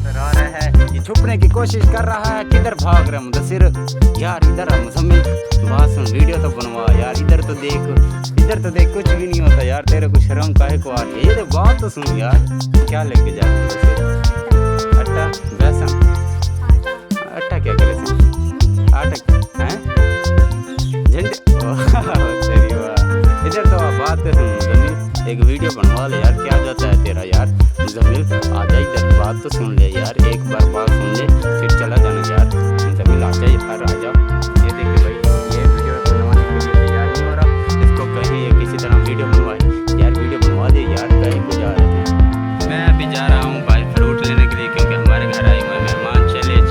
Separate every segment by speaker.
Speaker 1: नजर आ रहा है, ये छुपने की कोशिश कर रहा है। किधर भाग रहा है मुदस्सिर? यार इधर आ मुज़म्मिल, बात सुन, वीडियो तो बनवा यार। इधर तो देख कुछ भी नहीं होता यार। तेरे को शर्म काहे को आ रही है? ये बात तो सुन यार। क्या लेके जा रहा है? आटा बेसन? आटा क्या करे आटा हैं? झंडे तेरी वाह। इधर तो बात तो सुन मुज़म्मिल, एक वीडियो बनवा ले यार। क्या जाता है तेरा यार मुज़म्मिल? आ जा इधर, बात तो सुन ले यार। एक बार बात सुन ले फिर चला जाना यार। मुज़म्मिल आ जा यार, आ जा। ये देख भाई, ये वीडियो बनवाने के लिए तैयार नहीं हो रहा। इसको कहीं किसी तरह वीडियो बनवाए यार। वीडियो बनवा दे यार। कहीं को जा रहे थे? मैं अभी जा रहा हूँ भाई फ्रूट लेने के लिए, क्योंकि हमारे घर आए हुए मेहमान। चलिए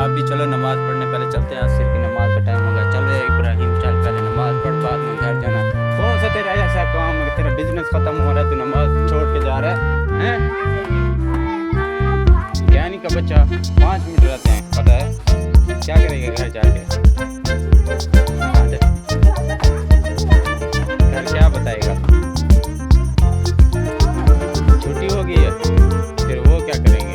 Speaker 1: आप भी चलो नमाज पढ़ने, पहले चलते हैं। असर की नमाज का टाइम हो गया। चल रे इब्राहिम, चल पहले नमाज पढ़, बाद में घर जाना। कौन सा तेरा ऐसा काम है, तेरा बिजनेस खत्म हो रहा है, तू नमाज छोड़ के जा रहा है? ज्ञानी का बच्चा 5 मिनट रहते हैं, पता है क्या करेगा घर जाके? घर क्या बताएगा? छुट्टी हो गई है, फिर वो क्या करेंगे?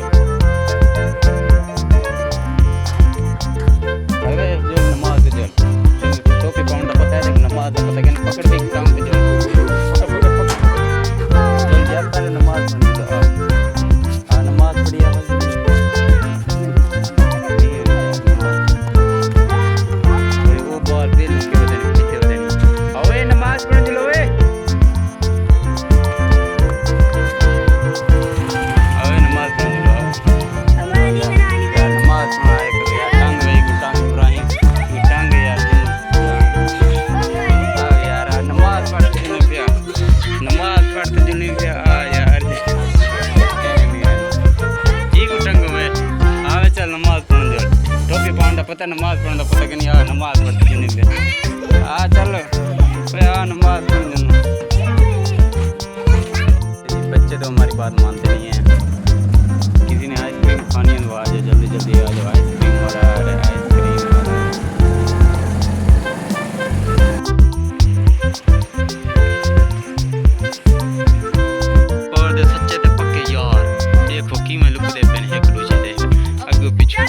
Speaker 1: पता नमाज पढ़ने पता कि नहीं? नमाज पढ़ते नहीं दे। चलो नमाज पढ़ने। बच्चे तो हमारी बात मानते नहीं हैं। किसी ने आइसक्रीम खानी है तो आ जाओ, जल्दी जल्दी आ जाओ। आइसक्रीम हो रहा है, आइसक्रीम हो रहा है। और दे सच्चे ते पक्के यार, देखो कि मैं लुक दे पहने एक दूसरे दे अगू पीछे।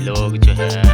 Speaker 1: लोग जो है